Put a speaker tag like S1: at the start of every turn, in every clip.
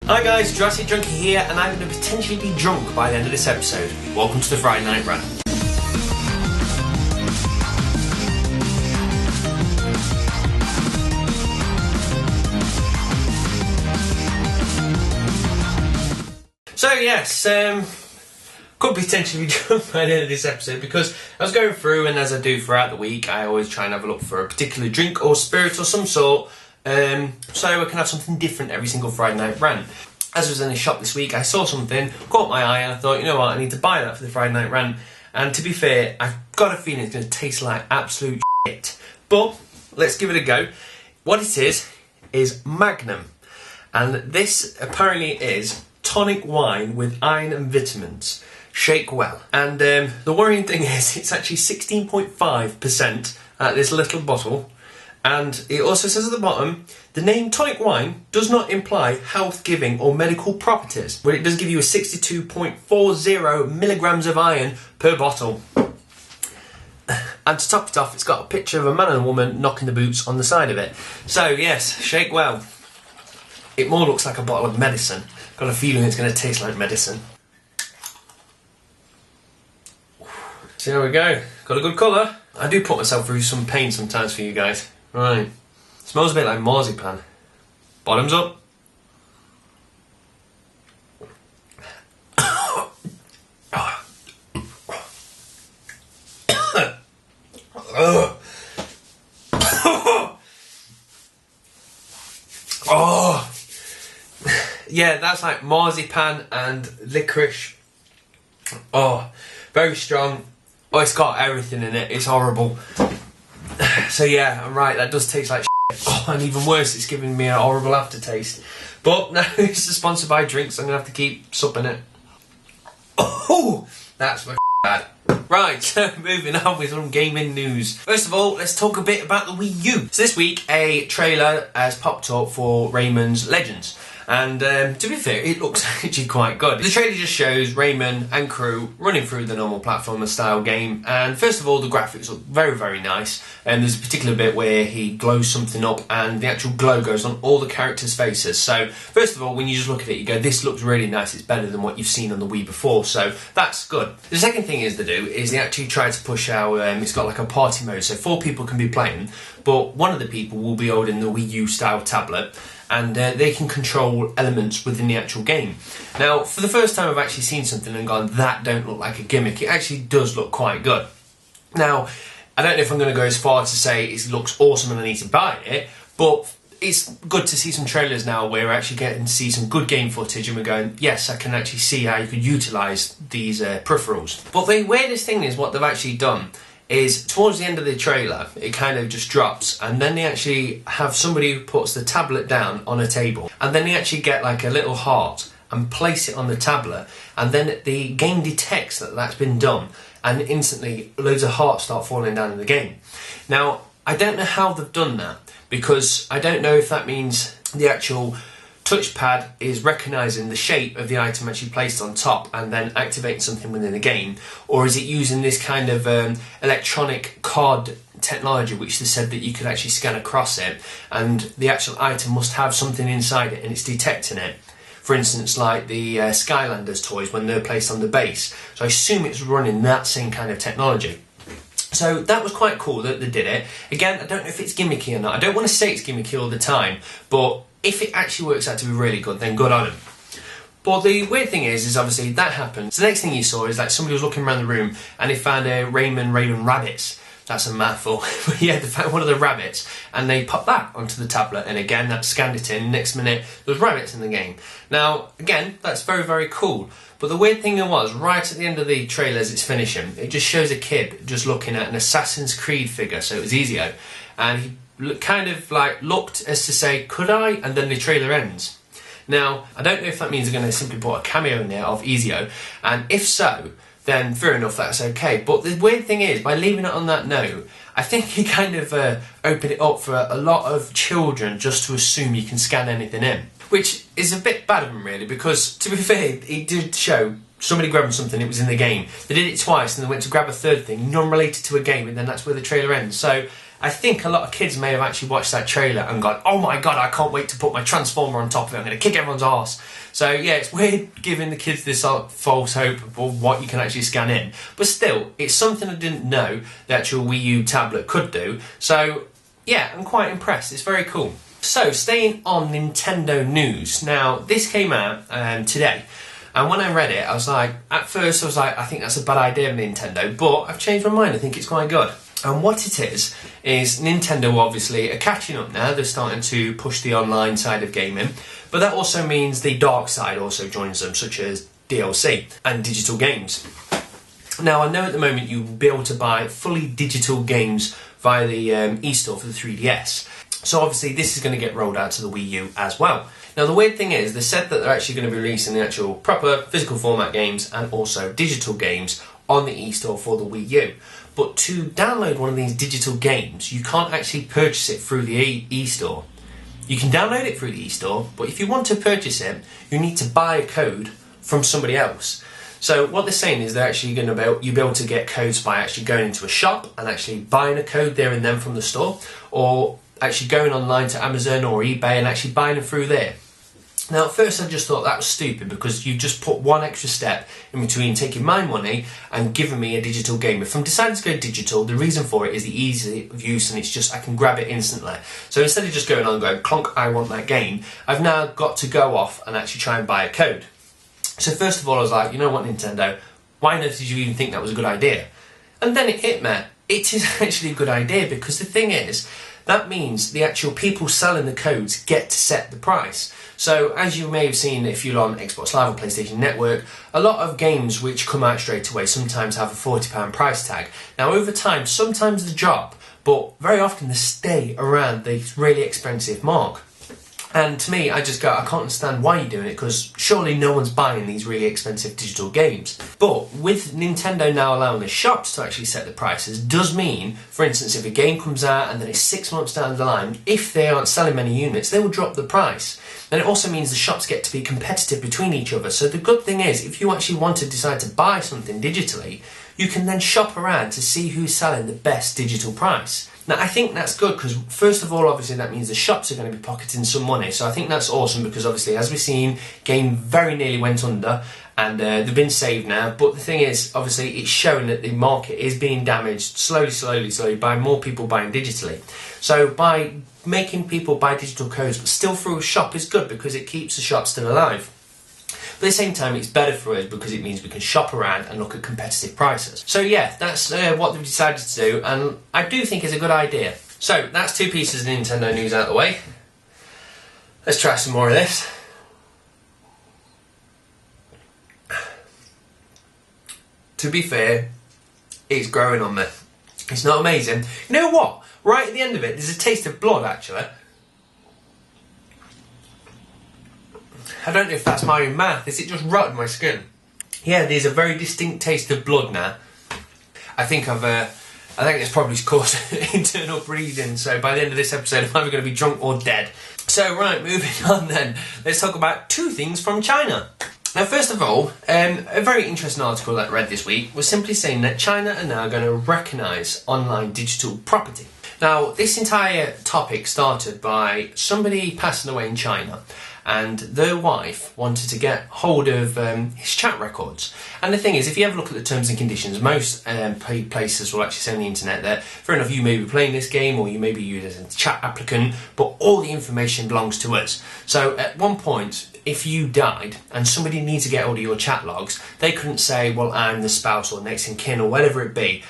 S1: Hi guys, Jurassic Junkie here, and I'm going to potentially be drunk by the end of this episode. Welcome to the Friday Night Rant. So yes, could potentially be drunk by the end of this episode because I was going through, and as I do throughout the week, I always try and have a look for a particular drink or spirit or some sort, so I can have something different every single Friday Night Rant. As I was in the shop this week, I saw something, caught my eye, and I thought, you know what, I need to buy that for the Friday Night Rant. And to be fair, I've got a feeling it's going to taste like absolute shit. But let's give it a go. What it is Magnum. And this apparently is tonic wine with iron and vitamins. Shake well. And the worrying thing is it's actually 16.5% at this little bottle. And it also says at the bottom, the name tonic wine does not imply health-giving or medical properties, but it does give you a 62.40 milligrams of iron per bottle. And to top it off, it's got a picture of a man and a woman knocking the boots on the side of it. So yes, shake well. It more looks like a bottle of medicine. Got a feeling it's going to taste like medicine. So there we go. Got a good colour. I do put myself through some pain sometimes for you guys. Right. Smells a bit like marzipan. Bottoms up. Oh. Yeah, that's like marzipan and licorice. Oh, very strong. Oh, it's got everything in it. It's horrible. So yeah, I'm right, that does taste like shit. Oh, and even worse, it's giving me a horrible aftertaste. But now it's sponsored by drinks, I'm going to have to keep supping it. Oh, that's my bad. Right, so moving on with some gaming news. First of all, let's talk a bit about the Wii U. So this week, a trailer has popped up for Rayman's Legends. And to be fair, it looks actually quite good. The trailer just shows Rayman and crew running through the normal platformer style game. And first of all, the graphics look very, very nice. And there's a particular bit where he glows something up and the actual glow goes on all the characters' faces. So first of all, when you just look at it, you go, this looks really nice. It's better than what you've seen on the Wii before. So that's good. The second thing is they actually try to push out, it's got like a party mode. So 4 people can be playing, but one of the people will be holding the Wii U style tablet. And they can control elements within the actual game. Now, for the first time I've actually seen something and gone, that don't look like a gimmick. It actually does look quite good. Now, I don't know if I'm going to go as far to say it looks awesome and I need to buy it, but it's good to see some trailers now where we're actually getting to see some good game footage and we're going, yes, I can actually see how you could utilise these peripherals. But the weirdest thing is what they've actually done is towards the end of the trailer, it kind of just drops, and then they actually have somebody who puts the tablet down on a table, and then they actually get like a little heart and place it on the tablet, and then the game detects that that's been done, and instantly loads of hearts start falling down in the game. Now, I don't know how they've done that, because I don't know if that means the actual touchpad is recognising the shape of the item actually placed on top and then activating something within the game, or is it using this kind of electronic card technology which they said that you could actually scan across it and the actual item must have something inside it and it's detecting it. For instance, like the Skylanders toys when they're placed on the base. So I assume it's running that same kind of technology. So that was quite cool that they did it. Again, I don't know if it's gimmicky or not. I don't want to say it's gimmicky all the time, but if it actually works out to be really good, then good on them. But the weird thing is obviously that happened. So the next thing you saw is like somebody was looking around the room and they found a Rayman rabbits. That's a mouthful. But yeah, they found one of the rabbits and they popped that onto the tablet, and again that scanned it in. Next minute there's rabbits in the game. Now again, that's very, very cool. But the weird thing was, right at the end of the trailer as it's finishing, it just shows a kid just looking at an Assassin's Creed figure. So it was Ezio, and he kind of like looked as to say, could I? And then the trailer ends. Now, I don't know if that means they're going to simply put a cameo in there of Ezio, and if so, then fair enough, that's okay. But the weird thing is, by leaving it on that note, I think he kind of opened it up for a lot of children just to assume you can scan anything in. Which is a bit bad of him really, because to be fair, it did show somebody grabbing something, it was in the game. They did it twice and they went to grab a third thing, non-related to a game, and then that's where the trailer ends. So I think a lot of kids may have actually watched that trailer and gone, oh my god, I can't wait to put my Transformer on top of it, I'm going to kick everyone's arse. So yeah, it's weird giving the kids this false hope of what you can actually scan in. But still, it's something I didn't know the actual Wii U tablet could do. So yeah, I'm quite impressed. It's very cool. So staying on Nintendo news. Now, this came out today. And when I read it, I was like, at first I was like, I think that's a bad idea of Nintendo, but I've changed my mind, I think it's quite good. And what it is Nintendo obviously are catching up now, they're starting to push the online side of gaming, but that also means the dark side also joins them, such as DLC and digital games. Now, I know at the moment you'll be able to buy fully digital games via the eStore for the 3DS. So obviously this is going to get rolled out to the Wii U as well. Now the weird thing is, they said that they're actually going to be releasing the actual proper physical format games and also digital games on the eStore for the Wii U. But to download one of these digital games, you can't actually purchase it through the eStore. You can download it through the eStore, but if you want to purchase it, you need to buy a code from somebody else. So what they're saying is they're actually going to you'll be able to get codes by actually going into a shop and actually buying a code there and then from the store, or actually going online to Amazon or eBay and actually buying them through there. Now at first I just thought that was stupid, because you just put one extra step in between taking my money and giving me a digital game. If I'm deciding to go digital, the reason for it is the ease of use, and it's just I can grab it instantly. So instead of just going on and going, clonk, I want that game, I've now got to go off and actually try and buy a code. So first of all I was like, you know what, Nintendo, why on earth did you even think that was a good idea? And then it hit me, it is actually a good idea, because the thing is, that means the actual people selling the codes get to set the price. So as you may have seen if you're on Xbox Live or PlayStation Network, a lot of games which come out straight away sometimes have a £40 price tag. Now over time, sometimes they drop, but very often they stay around the really expensive mark. And to me, I just go, I can't understand why you're doing it, because surely no one's buying these really expensive digital games. But with Nintendo now allowing the shops to actually set the prices, does mean, for instance, if a game comes out and then it's 6 months down the line, if they aren't selling many units, they will drop the price. Then it also means the shops get to be competitive between each other. So the good thing is, if you actually want to decide to buy something digitally, you can then shop around to see who's selling the best digital price. Now, I think that's good, because first of all, obviously, that means the shops are going to be pocketing some money. So I think that's awesome, because obviously, as we've seen, game very nearly went under, and they've been saved now. But the thing is, obviously, it's showing that the market is being damaged slowly by more people buying digitally. So by making people buy digital codes, but still through a shop, is good, because it keeps the shop still alive. But at the same time, it's better for us, because it means we can shop around and look at competitive prices. So yeah, that's what they've decided to do, and I do think it's a good idea. So that's 2 pieces of Nintendo news out of the way. Let's try some more of this. To be fair, it's growing on me. It's not amazing. You know what? Right at the end of it, there's a taste of blood, actually. I don't know if that's my own mouth. Is it just rotted my skin? Yeah, there's a very distinct taste of blood now. I think it's probably caused internal bleeding. So by the end of this episode, I'm either going to be drunk or dead. So right, moving on then. Let's talk about 2 things from China. Now, first of all, a very interesting article that I read this week was simply saying that China are now going to recognise online digital property. Now, this entire topic started by somebody passing away in China, and their wife wanted to get hold of his chat records. And the thing is, if you have a look at the terms and conditions, most places will actually say on the internet that, fair enough, you may be playing this game, or you may be used as a chat applicant, but all the information belongs to us. So at one point, if you died and somebody needs to get hold of your chat logs, they couldn't say, well, I'm the spouse or next in kin or whatever it be.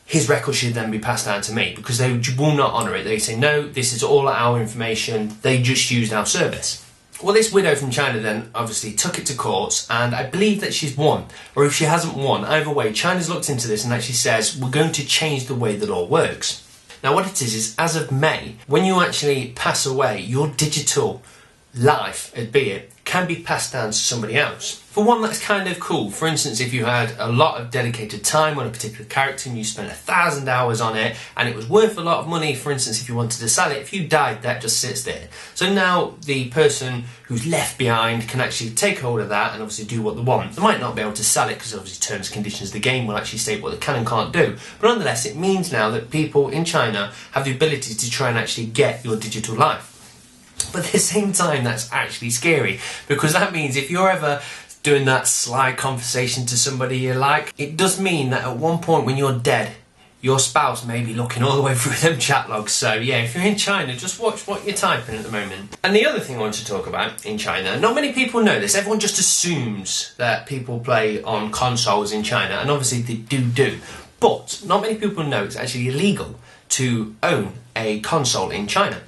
S1: His record should then be passed down to me, because they will not honour it. They say, no, this is all our information, they just used our service. Well, this widow from China then obviously took it to courts, and I believe that she's won. Or if she hasn't won, either way, China's looked into this and actually says, we're going to change the way the law works. Now what it is as of May, when you actually pass away, your digital life, be it, can be passed down to somebody else. For one, that's kind of cool. For instance, if you had a lot of dedicated time on a particular character and you spent 1,000 hours on it and it was worth a lot of money, for instance, if you wanted to sell it, if you died, that just sits there. So now the person who's left behind can actually take hold of that and obviously do what they want. They might not be able to sell it because obviously terms and conditions of the game will actually state what they can and can't do. But nonetheless, it means now that people in China have the ability to try and actually get your digital life. But at the same time, that's actually scary, because that means if you're ever doing that sly conversation to somebody you like, it does mean that at one point when you're dead, your spouse may be looking all the way through them chat logs. So yeah, if you're in China, just watch what you're typing at the moment. And the other thing I want to talk about in China, not many people know this. Everyone just assumes that people play on consoles in China, and obviously they do. But not many people know it's actually illegal to own a console in China.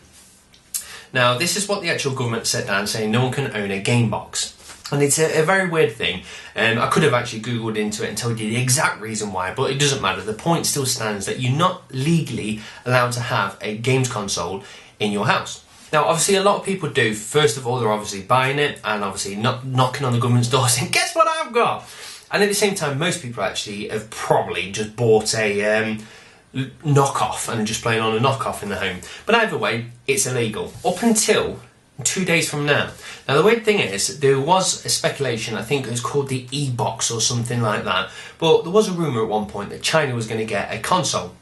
S1: Now, this is what the actual government set down, saying no one can own a game box. And it's a very weird thing. I could have actually Googled into it and told you the exact reason why, but it doesn't matter. The point still stands that you're not legally allowed to have a games console in your house. Now, obviously, a lot of people do. First of all, they're obviously buying it and obviously not knocking on the government's door saying, guess what I've got? And at the same time, most people actually have probably just bought a knockoff and just playing on a knockoff in the home. But either way, it's illegal up until 2 days from now. Now the weird thing is, there was a speculation, I think it was called the e-box or something like that, but there was a rumour at one point that China was going to get a console.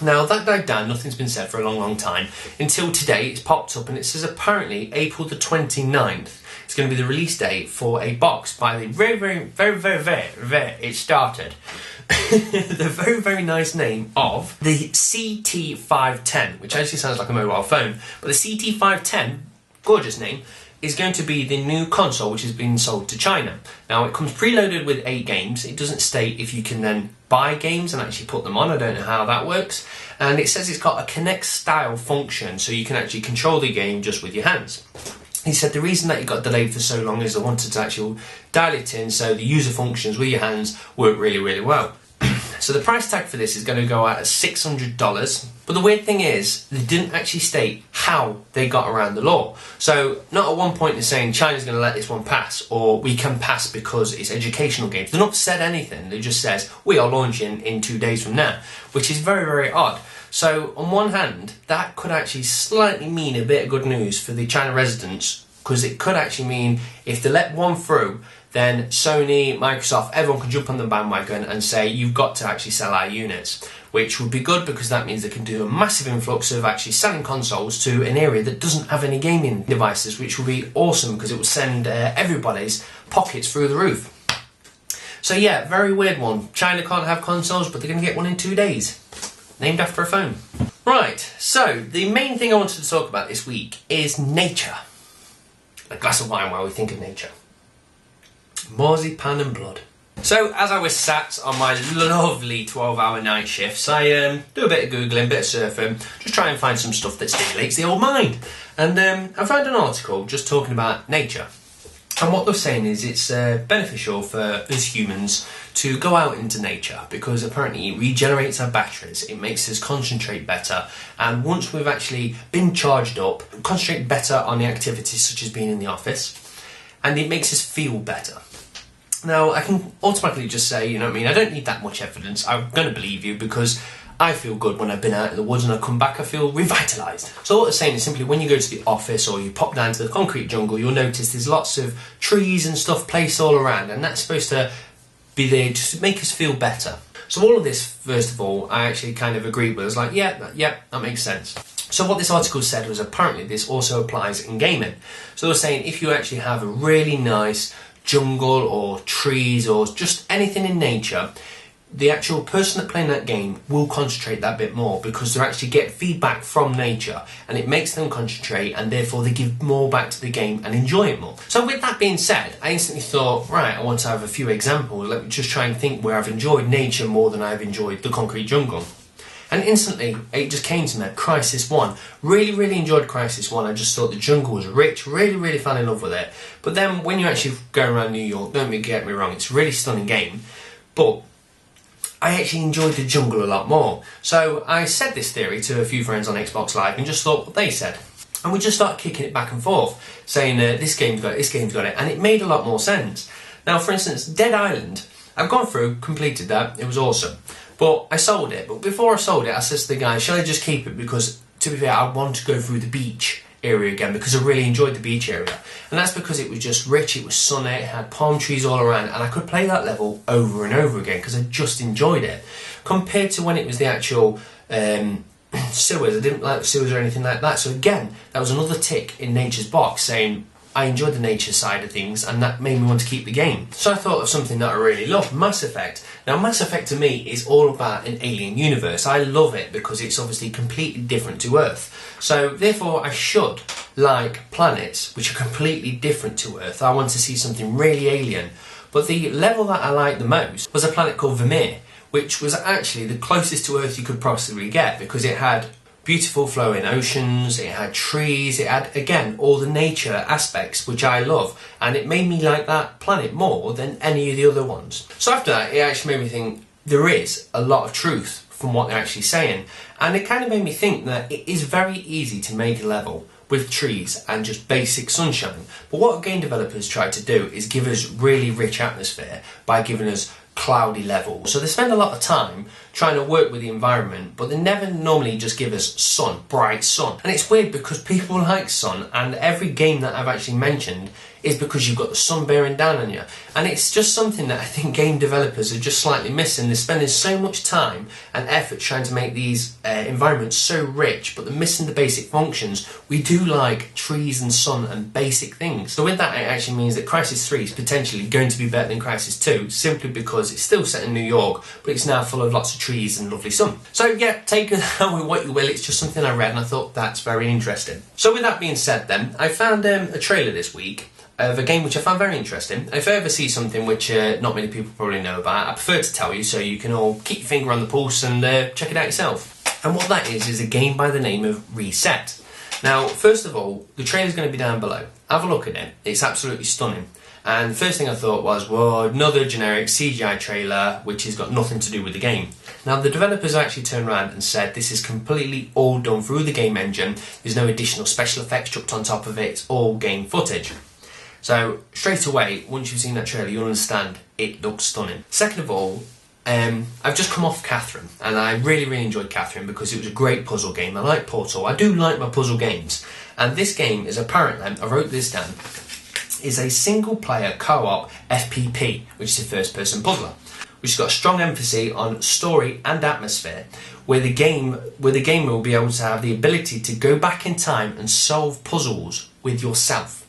S1: Now that died down, nothing's been said for a long time, until today it's popped up and it says apparently April the 29th is going to be the release date for a box by the very, it started. The very nice name of the CT510, which actually sounds like a mobile phone, but the CT510, gorgeous name, is going to be the new console which is being sold to China. Now it comes preloaded with 8 games. It doesn't state if you can then buy games and actually put them on. I don't know how that works. And it says it's got a Kinect style function, so you can actually control the game just with your hands. He said the reason that it got delayed for so long is they wanted to actually dial it in so the user functions with your hands work really well. So the price tag for this is going to go out at $600. But the weird thing is, they didn't actually state how they got around the law. So not at one point they're saying China's going to let this one pass, or we can pass because it's educational games. They've not said anything. They just says we are launching in 2 days from now, which is very odd. So on one hand, that could actually slightly mean a bit of good news for the China residents, because it could actually mean if they let one through, then Sony, Microsoft, everyone can jump on the bandwagon and say you've got to actually sell our units, which would be good because that means they can do a massive influx of actually selling consoles to an area that doesn't have any gaming devices, which will be awesome because it will send everybody's pockets through the roof. So yeah, very weird one. China can't have consoles, but they're going to get one in 2 days. Named after a phone. Right, so the main thing I wanted to talk about this week is nature. A glass of wine while we think of nature. Marzipan and blood. So as I was sat on my lovely 12-hour night shifts, I do a bit of Googling, a bit of surfing, just try and find some stuff that stimulates the old mind. And I found an article just talking about nature. And what they're saying is it's beneficial for us humans to go out into nature because apparently it regenerates our batteries, it makes us concentrate better, and once we've actually been charged up, concentrate better on the activities such as being in the office, and it makes us feel better. Now, I can automatically just say, you know what I mean, I don't need that much evidence. I'm going to believe you because I feel good when I've been out in the woods and I come back, I feel revitalised. So what they're saying is simply when you go to the office or you pop down to the concrete jungle, you'll notice there's lots of trees and stuff placed all around, and that's supposed to be there just to make us feel better. So all of this, first of all, I actually kind of agreed with. I was like, yeah, that makes sense. So what this article said was apparently this also applies in gaming. So they're saying if you actually have a really nice jungle or trees or just anything in nature, the actual person that playing that game will concentrate that bit more because they actually get feedback from nature and it makes them concentrate and therefore they give more back to the game and enjoy it more. So with that being said, I instantly thought, right, I want to have a few examples. Let me just try and think where I've enjoyed nature more than I've enjoyed the concrete jungle. And instantly, it just came to me, Crisis 1. Really enjoyed Crisis 1. I just thought the jungle was rich, really fell in love with it. But then when you actually go around New York, don't get me wrong, it's a really stunning game. But I actually enjoyed the jungle a lot more. So I said this theory to a few friends on Xbox Live and just thought what they said. And we just started kicking it back and forth, saying this game's got it, this game's got it, and it made a lot more sense. Now, for instance, Dead Island, I've gone through, completed that, it was awesome. But I sold it, but before I sold it, I said to the guy, shall I just keep it? Because, to be fair, I want to go through the beach area again, because I really enjoyed the beach area. And that's because it was just rich, it was sunny, it had palm trees all around, and I could play that level over and over again, because I just enjoyed it. Compared to when it was the actual sewers, I didn't like the sewers or anything like that. So again, that was another tick in nature's box, saying I enjoyed the nature side of things, and that made me want to keep the game. So I thought of something that I really love, Mass Effect. Now, Mass Effect to me is all about an alien universe. I love it because it's obviously completely different to Earth. So therefore, I should like planets which are completely different to Earth. I want to see something really alien. But the level that I liked the most was a planet called Vermeer, which was actually the closest to Earth you could possibly get, because it had beautiful flowing oceans, it had trees, it had, again, all the nature aspects which I love, and it made me like that planet more than any of the other ones. So after that, it actually made me think there is a lot of truth from what they're actually saying, and it kind of made me think that it is very easy to make a level with trees and just basic sunshine. But what game developers try to do is give us really rich atmosphere by giving us cloudy levels. So they spend a lot of time trying to work with the environment, but they never normally just give us sun, bright sun. And it's weird because people like sun, and every game that I've actually mentioned is because you've got the sun bearing down on you. And it's just something that I think game developers are just slightly missing. They're spending so much time and effort trying to make these environments so rich, but they're missing the basic functions. We do like trees and sun and basic things. So with that, it actually means that Crysis 3 is potentially going to be better than Crysis 2, simply because it's still set in New York, but it's now full of lots of trees and lovely sun. So yeah, take it out with what you will. It's just something I read and I thought that's very interesting. So with that being said then, I found a trailer this week of a game which I found very interesting. If I ever see something which not many people probably know about, I prefer to tell you so you can all keep your finger on the pulse and check it out yourself. And what that is a game by the name of Reset. Now, first of all, the trailer's going to be down below. Have a look at it. It's absolutely stunning. And the first thing I thought was, well, another generic CGI trailer which has got nothing to do with the game. Now, the developers actually turned around and said this is completely all done through the game engine. There's no additional special effects chucked on top of it. It's all game footage. So, straight away, once you've seen that trailer, you'll understand it looks stunning. Second of all, I've just come off Catherine, and I really, really enjoyed Catherine because it was a great puzzle game. I like Portal. I do like my puzzle games. And this game is apparently, I wrote this down, is a single-player co-op FPP, which is a first-person puzzler, which has got a strong emphasis on story and atmosphere, where the gamer will be able to have the ability to go back in time and solve puzzles with yourself.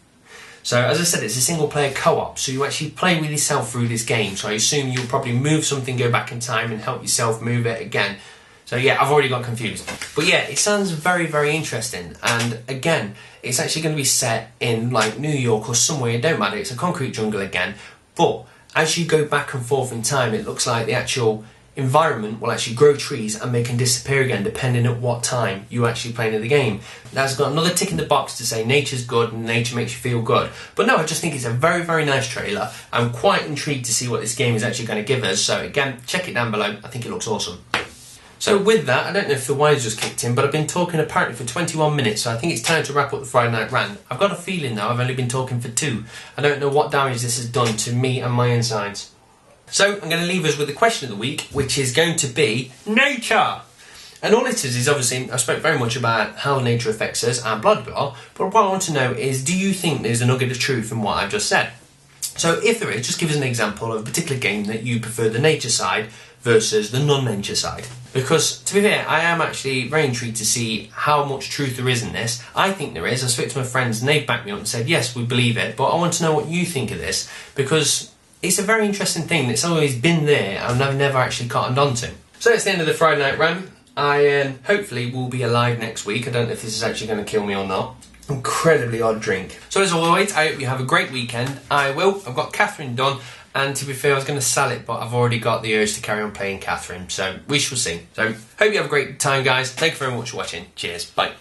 S1: So, as I said, it's a single-player co-op, so you actually play with yourself through this game. So I assume you'll probably move something, go back in time and help yourself move it again. So yeah, I've already got confused. But yeah, it sounds very, very interesting. And again, it's actually going to be set in like New York or somewhere, it don't matter, it's a concrete jungle again. But as you go back and forth in time, it looks like the actual environment will actually grow trees and they can disappear again depending at what time you actually play in the game. Now, it's got another tick in the box to say nature's good and nature makes you feel good. But no, I just think it's a very, very nice trailer. I'm quite intrigued to see what this game is actually going to give us. So again, check it down below. I think it looks awesome. So with that, I don't know if the wires just kicked in, but I've been talking apparently for 21 minutes, so I think it's time to wrap up the Friday Night Rant. I've got a feeling though I've only been talking for 2. I don't know what damage this has done to me and my insides. So I'm going to leave us with the question of the week, which is going to be nature. And all it is obviously, I spoke very much about how nature affects us and blah, blah, blah, but what I want to know is, do you think there's a nugget of truth in what I've just said? So if there is, just give us an example of a particular game that you prefer the nature side versus the non-nature side. Because, to be fair, I am actually very intrigued to see how much truth there is in this. I think there is. I spoke to my friends and they backed me up and said, yes, we believe it, but I want to know what you think of this, because it's a very interesting thing that's always been there and I've never actually cottoned onto. So that's the end of the Friday Night Rant. I hopefully will be alive next week. I don't know if this is actually going to kill me or not. Incredibly odd drink. So as always, I hope you have a great weekend. I will. I've got Catherine done, and to be fair, I was going to sell it, but I've already got the urge to carry on playing Catherine, so we shall see. So hope you have a great time, guys. Thank you very much for watching. Cheers. Bye.